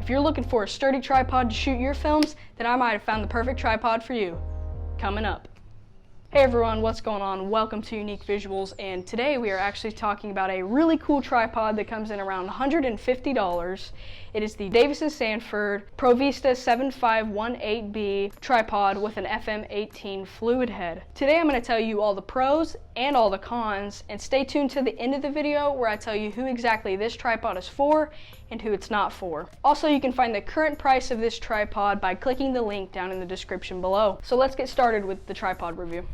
If you're looking for a sturdy tripod to shoot your films, then I might have found the perfect tripod for you. Coming up. Hey everyone, what's going on? Welcome to Unique Visuals, and today we are actually talking about a really cool tripod that comes in around $150. It is the Davis & Sanford Pro Vista 7518B tripod with an FM18 fluid head. Today I'm going to tell you all the pros and all the cons, and stay tuned to the end of the video where I tell you who exactly this tripod is for and who it's not for. Also, you can find the current price of this tripod by clicking the link down in the description below. So let's get started with the tripod review.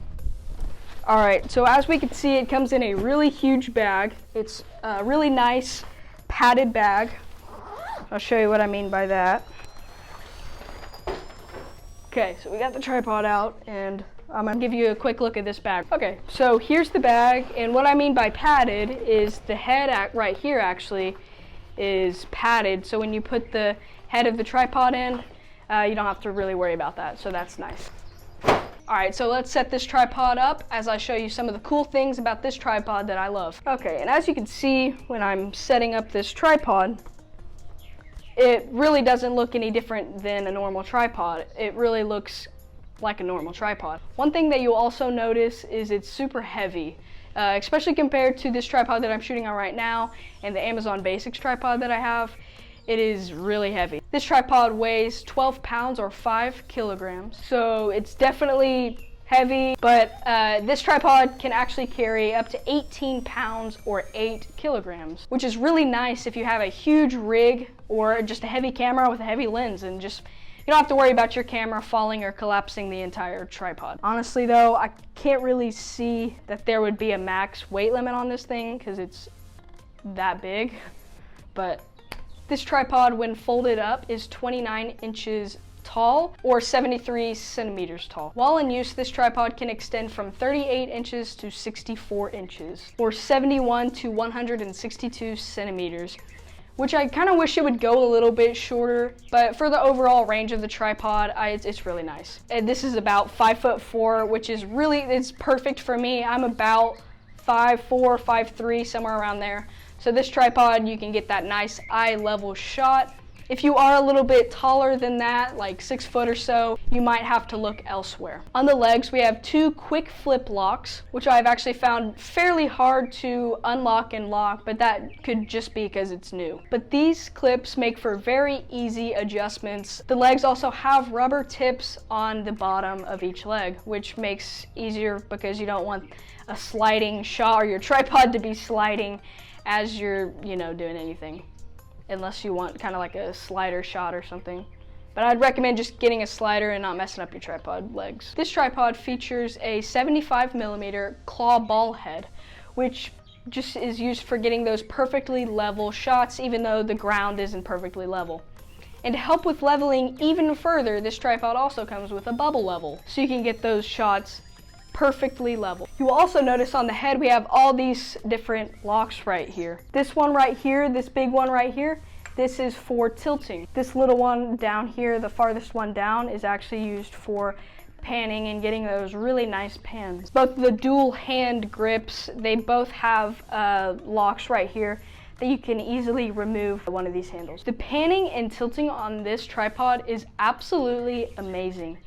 Alright, so as we can see, it comes in a really huge bag. It's a really nice padded bag. I'll show you what I mean by that. Okay, so we got the tripod out, and I'm going to give you a quick look at this bag. Okay, so here's the bag, and what I mean by padded is the head right here actually is padded, so when you put the head of the tripod in, you don't have to really worry about that, so that's nice. Alright, so let's set this tripod up as I show you some of the cool things about this tripod that I love. Okay, and as you can see when I'm setting up this tripod, it really doesn't look any different than a normal tripod. It really looks like a normal tripod. One thing that you'll also notice is it's super heavy, especially compared to this tripod that I'm shooting on right now and the Amazon Basics tripod that I have. It is really heavy. This tripod weighs 12 pounds or 5 kilograms, so it's definitely heavy, but this tripod can actually carry up to 18 pounds or 8 kilograms, which is really nice if you have a huge rig or just a heavy camera with a heavy lens, and just you don't have to worry about your camera falling or collapsing the entire tripod. Honestly though, I can't really see that there would be a max weight limit on this thing because it's that big, but this tripod, when folded up, is 29 inches tall or 73 centimeters tall. While in use, this tripod can extend from 38 inches to 64 inches, or 71 to 162 centimeters, which I kind of wish it would go a little bit shorter, but for the overall range of the tripod, it's really nice. And this is about 5'4", which is it's perfect for me. I'm about 5'4", 5'3", somewhere around there. So this tripod, you can get that nice eye level shot. If you are a little bit taller than that, like 6 foot or so, you might have to look elsewhere. On the legs, we have 2 quick flip locks, which I've actually found fairly hard to unlock and lock, but that could just be because it's new. But these clips make for very easy adjustments. The legs also have rubber tips on the bottom of each leg, which makes easier because you don't want a sliding shot or your tripod to be sliding as you're, doing anything, unless you want kind of like a slider shot or something. But I'd recommend just getting a slider and not messing up your tripod legs. This tripod features a 75mm claw ball head, which just is used for getting those perfectly level shots, even though the ground isn't perfectly level. And to help with leveling even further, this tripod also comes with a bubble level, so you can get those shots perfectly level. You will also notice on the head we have all these different locks right here. This one right here, this big one right here, this is for tilting. This little one down here, the farthest one down, is actually used for panning and getting those really nice pans. Both the dual hand grips, they both have locks right here that you can easily remove one of these handles. The panning and tilting on this tripod is absolutely amazing.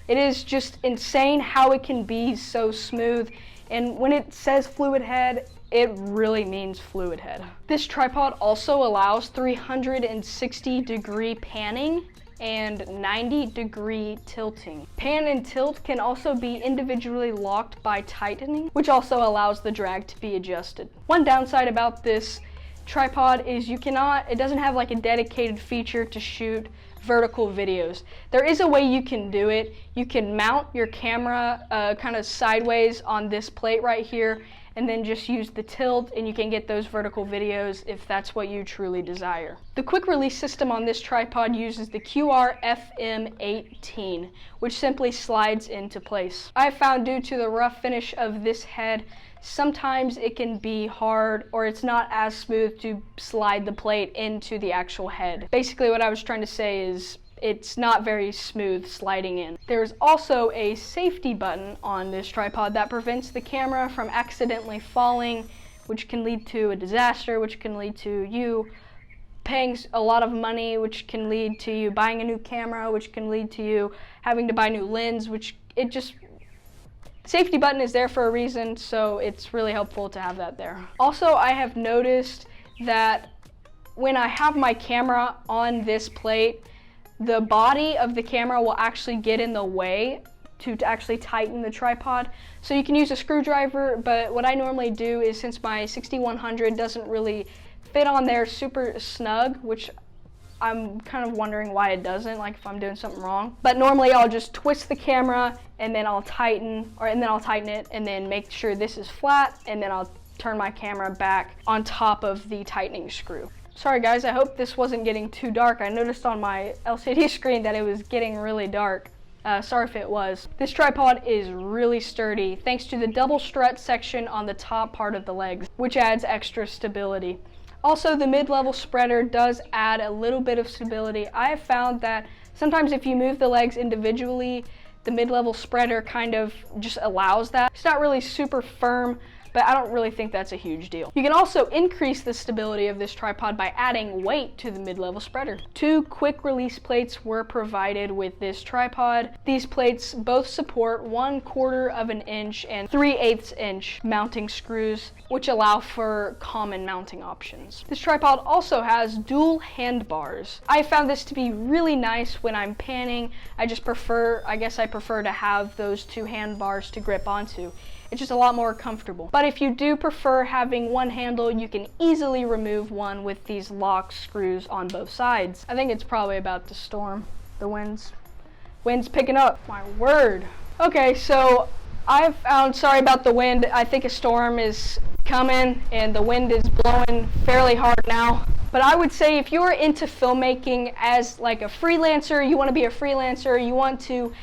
It is just insane how it can be so smooth, and when it says fluid head, it really means fluid head. This tripod also allows 360-degree panning and 90-degree tilting. Pan and tilt can also be individually locked by tightening, which also allows the drag to be adjusted. One downside about this tripod is it doesn't have like a dedicated feature to shoot vertical videos. There is a way you can do it. You can mount your camera kind of sideways on this plate right here, and then just use the tilt, and you can get those vertical videos if that's what you truly desire. The quick release system on this tripod uses the QR FM18, which simply slides into place. I found due to the rough finish of this head, sometimes it can be hard or it's not as smooth to slide the plate into the actual head. Basically what I was trying to say is it's not very smooth sliding in. There's also a safety button on this tripod that prevents the camera from accidentally falling, which can lead to a disaster, which can lead to you paying a lot of money, which can lead to you buying a new camera, which can lead to you having to buy new lens, safety button is there for a reason, so it's really helpful to have that there. Also, I have noticed that when I have my camera on this plate, the body of the camera will actually get in the way to actually tighten the tripod. So you can use a screwdriver, but what I normally do is, since my 6100 doesn't really fit on there super snug, which I'm kind of wondering why it doesn't, like if I'm doing something wrong. But normally I'll just twist the camera and then I'll tighten it and then make sure this is flat, and then I'll turn my camera back on top of the tightening screw. Sorry guys, I hope this wasn't getting too dark. I noticed on my LCD screen that it was getting really dark. Sorry if it was. This tripod is really sturdy thanks to the double strut section on the top part of the legs, which adds extra stability. Also, the mid-level spreader does add a little bit of stability. I have found that sometimes if you move the legs individually, the mid-level spreader kind of just allows that. It's not really super firm, but I don't really think that's a huge deal. You can also increase the stability of this tripod by adding weight to the mid-level spreader. 2 quick release plates were provided with this tripod. These plates both support 1/4 of an inch and 3/8 inch mounting screws, which allow for common mounting options. This tripod also has dual handbars. I found this to be really nice when I'm panning. I guess I prefer to have those 2 handbars to grip onto. It's just a lot more comfortable. But if you do prefer having one handle, you can easily remove one with these lock screws on both sides. I think it's probably about to storm. The wind's picking up. My word. Okay, so I've found, sorry about the wind, I think a storm is coming and the wind is blowing fairly hard now. But I would say if you're into filmmaking as like a freelancer, you want to be a freelancer, you want to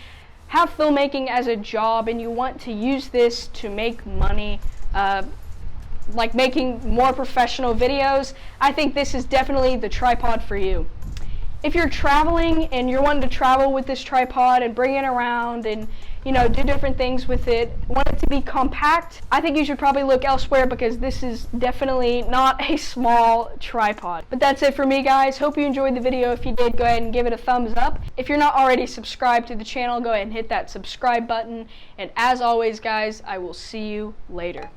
have filmmaking as a job, and you want to use this to make money, like making more professional videos, I think this is definitely the tripod for you. If you're traveling and you're wanting to travel with this tripod and bring it around and do different things with it, want it to be compact, I think you should probably look elsewhere, because this is definitely not a small tripod. But that's it for me, guys. Hope you enjoyed the video. If you did, go ahead and give it a thumbs up. If you're not already subscribed to the channel, go ahead and hit that subscribe button. And as always, guys, I will see you later.